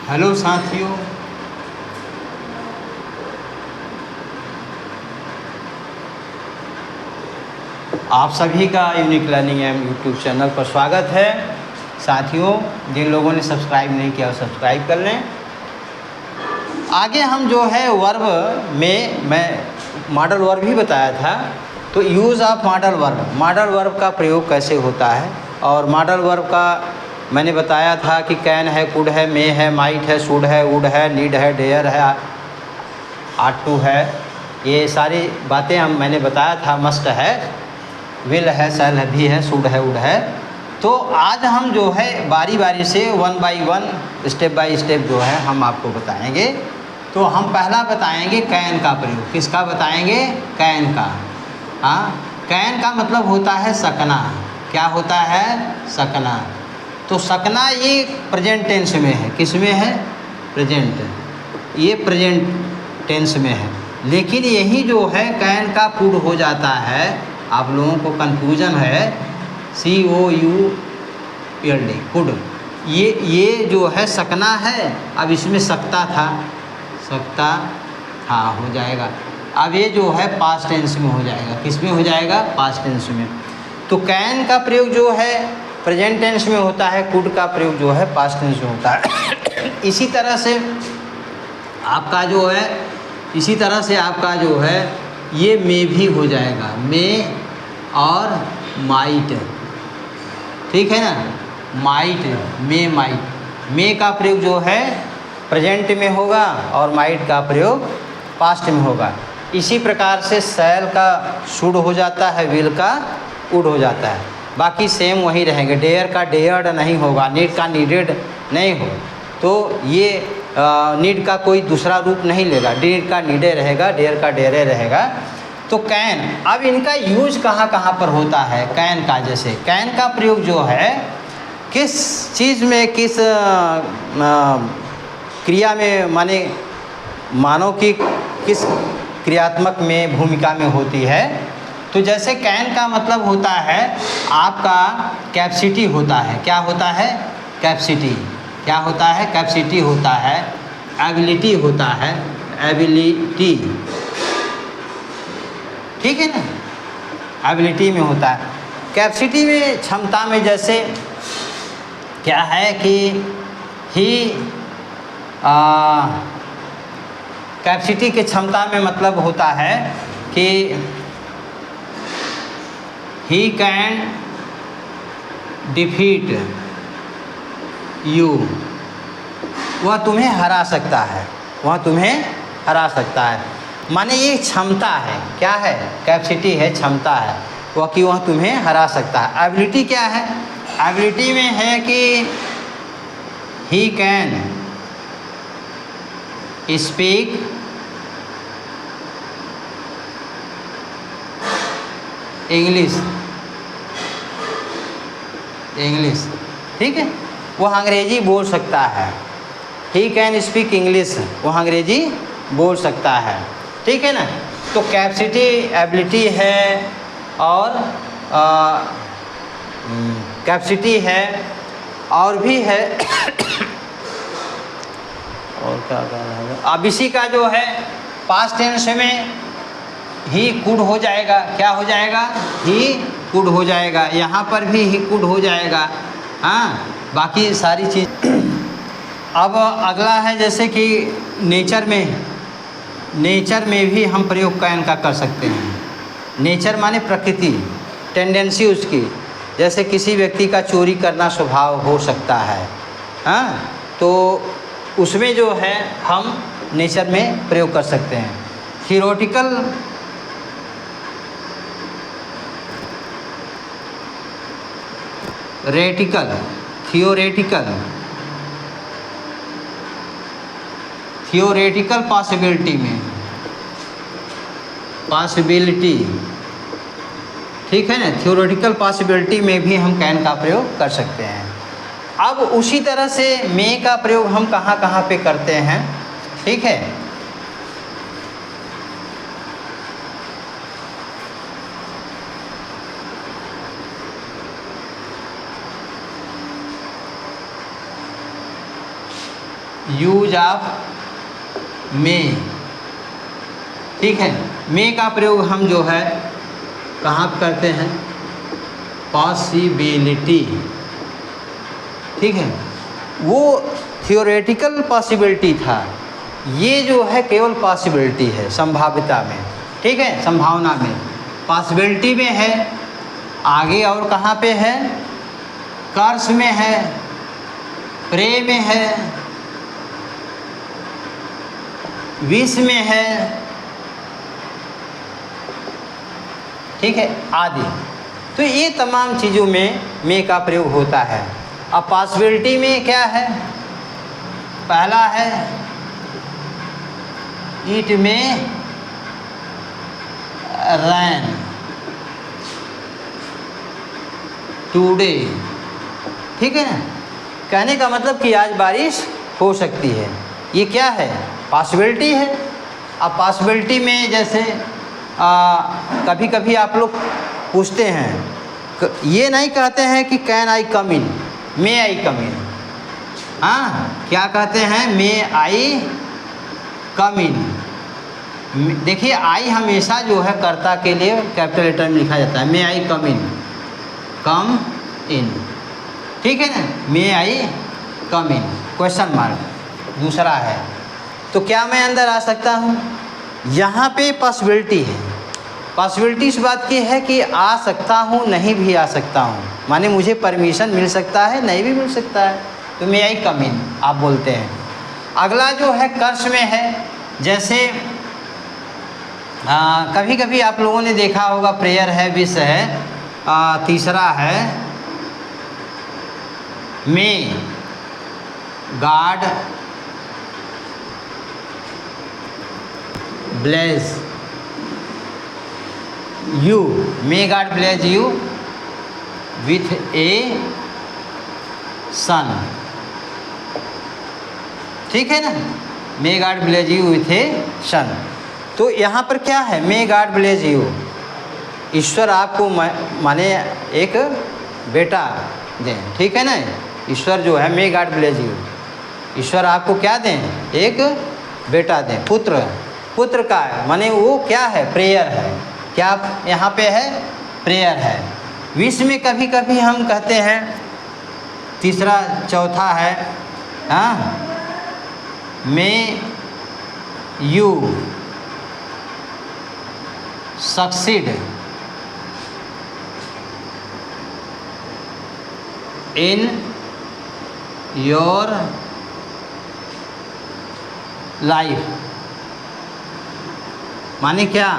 Hello साथियों, आप सभी का unique learning M YouTube channel पर स्वागत है। साथियों, जिन लोगों ने सब्सक्राइब नहीं किया वो सब्सक्राइब कर लें। आगे हम जो है वर्ब में मैं मॉडल वर्ब ही बताया था, तो यूज़ ऑफ मॉडल वर्ब का प्रयोग कैसे होता है। और मॉडल वर्ब का मैंने बताया था कि कैन है, कुड है, मे है, माइट है, शुड है, वुड है, नीड है, डेयर है, आट टू है, ये सारी बातें मैंने बताया था। मस्ट है, विल है, शैल है, भी है, शुड है, वुड है। तो आज हम जो है बारी बारी से one by one step by step जो है हम आपको बताएंगे। तो हम पहला बताएंगे कैन का प्रयोग। किसका बताएंगे? कैन का। हाँ, कैन का मतलब होता है सकना। क्या होता है? सकना। तो सकना ये प्रेजेंट टेंस में है। किस में है? प्रेजेंट। ये प्रेजेंट टेंस में है, लेकिन यही जो है कैन का कुड हो जाता है। आप लोगों को कन्फ्यूजन है, COULD कुड। ये जो है सकना है, अब इसमें सकता था हो जाएगा। अब ये जो है पास्ट टेंस में हो जाएगा। किस में हो जाएगा? पास्ट टेंस में। तो कैन का प्रयोग जो है प्रेजेंट टेंस में होता है, कुड का प्रयोग जो है पास्ट टेंस में होता है। इसी तरह से आपका जो है ये मे भी हो जाएगा, मे और माइट। ठीक है ना? माइट, मे, माइट। मे का प्रयोग जो है प्रेजेंट में होगा और माइट का प्रयोग पास्ट में होगा। इसी प्रकार से शैल का शुड हो जाता है, विल का वुड हो जाता है। बाकी सेम वही रहेंगे। डेयर का डेयर्ड नहीं होगा, नीड का नीडेड नहीं हो। तो ये नीड का कोई दूसरा रूप नहीं लेगा। नीड का नीडे रहेगा, डेयर का डेरे रहेगा। तो कैन, अब इनका यूज कहाँ कहाँ पर होता है? कैन का, जैसे कैन का प्रयोग जो है किस चीज़ में, किस क्रिया में, माने मानव की किस क्रियात्मक में, भूमिका में होती है। तो जैसे कैन का मतलब होता है आपका कैपेसिटी होता है। क्या होता है? कैपेसिटी। क्या होता है? कैपेसिटी होता है। एबिलिटी होता है, एबिलिटी। ठीक है ना? एबिलिटी में होता है। कैपेसिटी में, क्षमता में, जैसे क्या है कि ही कैपेसिटी के क्षमता में मतलब होता है कि ही कैन डिफीट यू। वह तुम्हें हरा सकता है, वह तुम्हें हरा सकता है। माने ये क्षमता है। क्या है? कैपेसिटी है, क्षमता है वह, कि वह तुम्हें हरा सकता है। एबिलिटी क्या है? एबिलिटी में है कि ही कैन स्पीक इंग्लिश। ठीक है, वह अंग्रेजी बोल सकता है। ही कैन स्पीक इंग्लिश, वह अंग्रेजी बोल सकता है। ठीक है ना? तो कैपेसिटी, एबिलिटी है और कैपेसिटी है और भी है। और क्या है? अब इसी का जो है पास्ट टेंस में ही कुड हो जाएगा। क्या हो जाएगा? ही कुड हो जाएगा। यहाँ पर भी ही कुड हो जाएगा। हाँ, बाकी सारी चीज़। अब अगला है जैसे कि नेचर में भी हम प्रयोग कैन का कर सकते हैं। नेचर माने प्रकृति, टेंडेंसी उसकी। जैसे किसी व्यक्ति का चोरी करना स्वभाव हो सकता है, हाँ, तो उसमें जो है हम नेचर में प्रयोग कर सकते हैं। Theoretical, theoretical possibility. ठीक है ना? थियोरेटिकल पॉसिबिलिटी में भी हम कैन का प्रयोग कर सकते हैं। अब उसी तरह से मे का प्रयोग हम कहाँ कहाँ पे करते हैं? ठीक है, यूज ऑफ मे, ठीक है। मे का प्रयोग हम जो है कहाँ करते हैं, पॉसिबिलिटी, ठीक है। वो थियोरेटिकल पॉसिबिलिटी था, ये जो है केवल पॉसिबिलिटी है, संभाव्यता में, ठीक है, संभावना में, पॉसिबिलिटी में है। आगे और कहाँ पे है, कर्स में है, प्रे में है, विश में है, ठीक है, आदि। तो ये तमाम चीज़ों में मे का प्रयोग होता है। अब पॉसिबिलिटी में क्या है, पहला है इट में रैन टुडे, ठीक है ना, कहने का मतलब कि आज बारिश हो सकती है, ये क्या है, पॉसिबिलिटी है। अब पॉसिबिलिटी में जैसे कभी कभी आप लोग पूछते हैं, ये नहीं कहते हैं कि कैन आई कम इन, मे आई कम इन, हाँ, क्या कहते हैं, मे आई कम इन। देखिए आई हमेशा जो है कर्ता के लिए कैपिटल लेटर में लिखा जाता है, मे आई कम इन, कम इन, ठीक है ना, मे आई कम इन, क्वेश्चन मार्क दूसरा है। तो क्या मैं अंदर आ सकता हूँ, यहाँ पे पॉसिबिलिटी है, पॉसिबिलिटी इस बात की है कि आ सकता हूँ, नहीं भी आ सकता हूँ, माने मुझे परमिशन मिल सकता है, नहीं भी मिल सकता है, तो मे आई कम इन आप बोलते हैं। अगला जो है कर्स में है, जैसे कभी कभी आप लोगों ने देखा होगा, प्रेयर है, विश है, तीसरा है may God bless you, may God bless you with a son, ठीक है ना, may God bless you with a son. तो यहाँ पर क्या है, मे गॉड ब्लेस यू, ईश्वर आपको माने एक बेटा दें, ठीक है ना, ईश्वर जो है मे गॉड ब्लेस यू, ईश्वर आपको क्या दें, एक बेटा दें, पुत्र, पुत्र का माने वो क्या है, प्रेयर है, क्या यहाँ पे है, प्रेयर है। विश में कभी कभी हम कहते हैं, तीसरा चौथा है, हाँ, may you succeed in your life, माने क्या,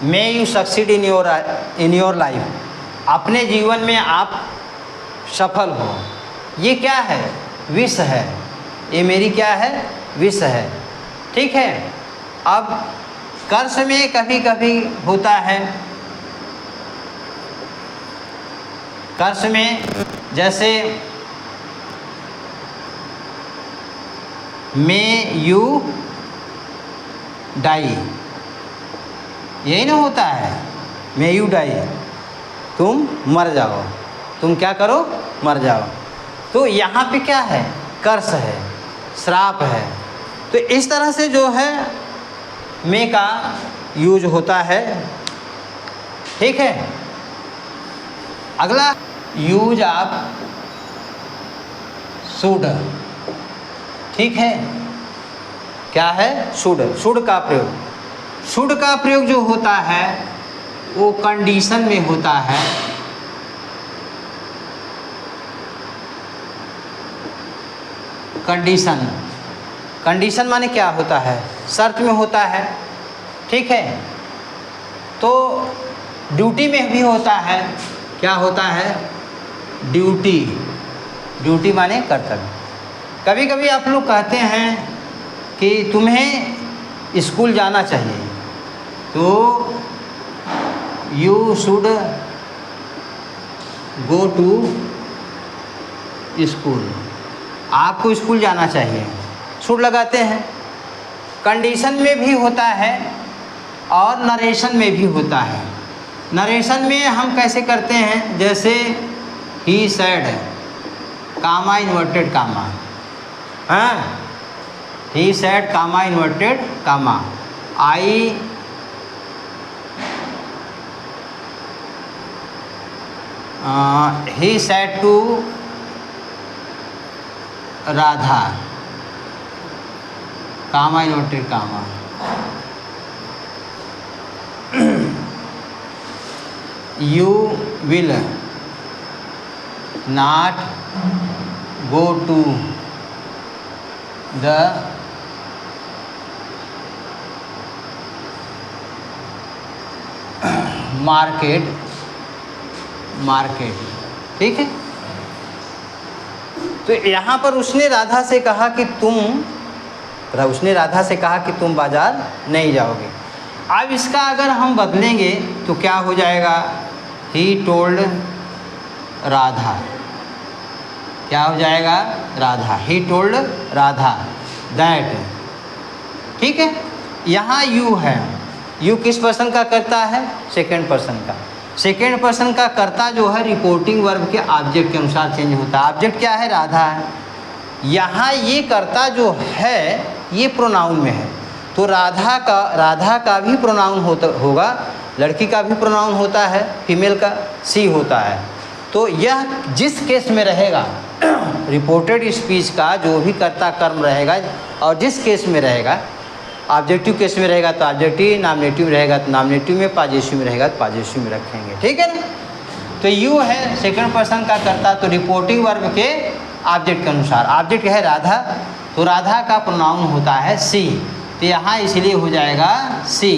may you succeed in your life, अपने जीवन में आप सफल हो, ये क्या है, विश है, ये मेरी क्या है, विश है, ठीक है। अब कर्स में कभी कभी होता है, कर्स में जैसे मे यू डाई, यही ना होता है, मे यू डाई, तुम मर जाओ, तुम क्या करो, मर जाओ। तो यहाँ पे क्या है, कर्स है, श्राप है। तो इस तरह से जो है मे का यूज होता है, ठीक है। अगला यूज ऑफ शुड, ठीक है, क्या है, शुड, शुड का प्रयोग, शुड का प्रयोग जो होता है वो कंडीशन में होता है, कंडीशन, कंडीशन माने क्या होता है, शर्त में होता है, ठीक है। तो ड्यूटी में भी होता है, क्या होता है, ड्यूटी, ड्यूटी माने कर्तव्य। कभी कभी आप लोग कहते हैं कि तुम्हें स्कूल जाना चाहिए, तो you should go to school, आपको स्कूल जाना चाहिए, शुड लगाते हैं। कंडीशन में भी होता है और नरेशन में भी होता है। नरेशन में हम कैसे करते हैं, जैसे ही सैड, कामा इन्वर्टेड कामा, हाँ, he said comma inverted comma I he said to Radha comma inverted comma you will not go to the market. ठीक है, तो यहाँ पर उसने राधा से कहा कि तुम बाजार नहीं जाओगे। अब इसका अगर हम बदलेंगे तो क्या हो जाएगा, ही टोल्ड राधा, क्या हो जाएगा, Radha, he told Radha that. ठीक है, यहाँ यू है, यू किस पर्सन का करता है, सेकेंड पर्सन का। सेकेंड पर्सन का कर्ता जो है रिपोर्टिंग वर्ब के ऑब्जेक्ट के अनुसार चेंज होता है। ऑब्जेक्ट क्या है, राधा है। यहाँ ये कर्ता जो है ये प्रोनाउन में है, तो राधा का भी प्रोनाउन होगा, लड़की का भी प्रोनाउन होता है, फीमेल का सी होता है। तो यह जिस केस में रहेगा रिपोर्टेड स्पीच का जो भी कर्ता कर्म रहेगा, और जिस केस में रहेगा, ऑब्जेक्टिव केस में रहेगा तो ऑब्जेक्टिव, नॉमिनेटिव रहेगा तो नॉमिनेटिव में, पॉजिटिव में रहेगा तो पॉजिटिव में रखेंगे। ठीक है ना। तो यू है सेकंड पर्सन का कर्ता, तो रिपोर्टिंग वर्ब के ऑब्जेक्ट के अनुसार, ऑब्जेक्ट है राधा, तो राधा का प्रोनाउन होता है सी, तो यहाँ इसलिए हो जाएगा सी।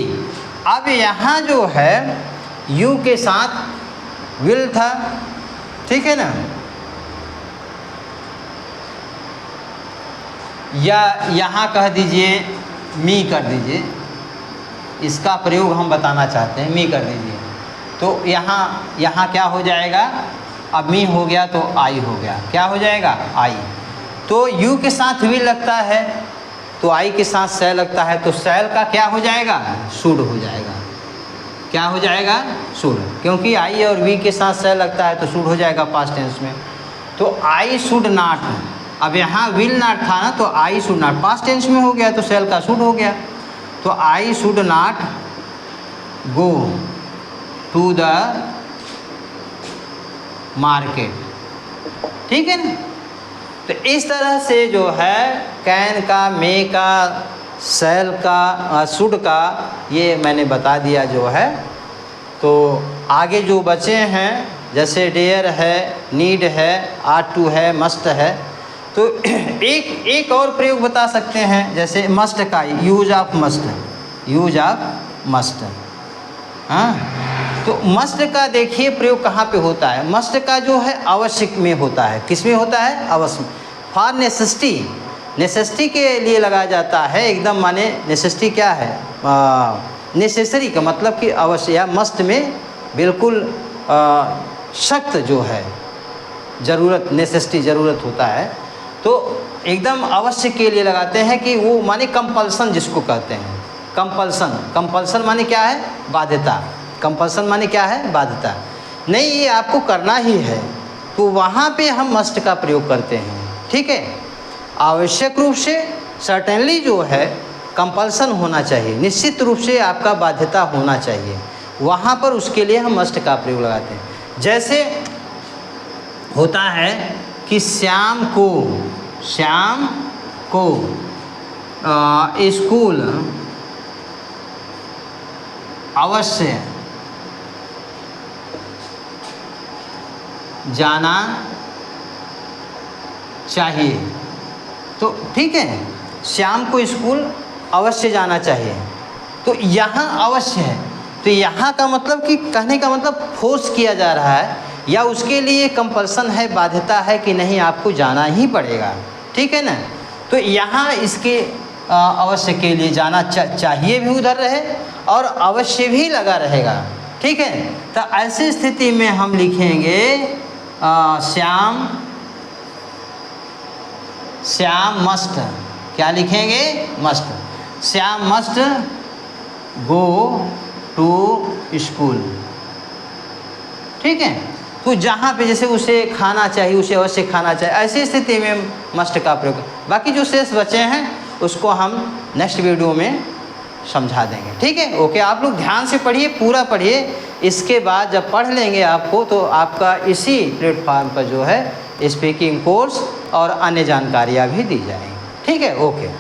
अब यहाँ जो है यू के साथ विल था, ठीक है ना, या यहाँ कह दीजिए मी कर दीजिए, इसका प्रयोग हम बताना चाहते हैं, मी कर दीजिए। तो यहाँ क्या हो जाएगा, अब मी हो गया तो आई हो गया, क्या हो जाएगा, आई। तो यू के साथ विल लगता है तो आई के साथ सेल लगता है, तो सेल का क्या हो जाएगा, शुड हो जाएगा। क्या हो जाएगा, शुड, क्योंकि आई और वी के साथ सेल लगता है तो शुड हो जाएगा पास्ट टेंस में। तो आई शुड नॉट, अब यहाँ विल नॉट था ना, तो I should not past tense में हो गया तो सेल का शुड हो गया। तो I should not go to the market. ठीक है ना। तो इस तरह से जो है कैन का, मे का, सेल का, शुड का, ये मैंने बता दिया जो है। तो आगे जो बचे हैं जैसे डेयर है, नीड है, आट टू है, मस्ट है, तो एक और प्रयोग बता सकते हैं, जैसे मस्ट का, use of must, use of must. हाँ, तो मस्ट का देखिए प्रयोग कहाँ पे होता है। मस्ट का जो है आवश्यक में होता है, किस में होता है, आवश्यक। फॉर नेसेसिटी, नेसेसिटी के लिए लगाया जाता है एकदम, माने नेसेसिटी क्या है, नेसेसरी का मतलब कि अवश्य, या मस्ट में बिल्कुल सख्त जो है ज़रूरत, नेसेसिटी ज़रूरत होता है, तो एकदम अवश्य के लिए लगाते हैं कि वो माने कंपल्सन जिसको कहते हैं। कंपल्सन, कंपल्सन माने क्या है, बाध्यता। कंपल्सन माने क्या है, बाध्यता। नहीं, ये आपको करना ही है, तो वहाँ पे हम मस्ट का प्रयोग करते हैं। ठीक है, आवश्यक रूप से सर्टेनली जो है कंपल्सन होना चाहिए, निश्चित रूप से आपका बाध्यता होना चाहिए, वहाँ पर उसके लिए हम मस्ट का प्रयोग लगाते हैं। जैसे होता है कि श्याम को स्कूल अवश्य जाना चाहिए। तो ठीक है, श्याम को स्कूल अवश्य जाना चाहिए, तो यहाँ अवश्य है, तो यहाँ का मतलब कि कहने का मतलब फोर्स किया जा रहा है, या उसके लिए कंपल्सन है, बाध्यता है कि नहीं आपको जाना ही पड़ेगा। ठीक है ना। तो यहाँ इसके अवश्य के लिए जाना चाहिए भी उधर रहे और अवश्य भी लगा रहेगा। ठीक है, तो ऐसी स्थिति में हम लिखेंगे श्याम मस्ट, क्या लिखेंगे, must. Shyam must go to school. ठीक है, तो जहाँ पे जैसे उसे खाना चाहिए उसे अवश्य खाना चाहिए, ऐसी स्थिति में मस्ट का प्रयोग। बाकी जो शेष बचे हैं उसको हम नेक्स्ट वीडियो में समझा देंगे, ठीक है। ओके, आप लोग ध्यान से पढ़िए, पूरा पढ़िए। इसके बाद जब पढ़ लेंगे आपको तो आपका इसी प्लेटफॉर्म पर जो है स्पीकिंग कोर्स और अन्य जानकारियाँ भी दी जाएंगी, ठीक है। ओके।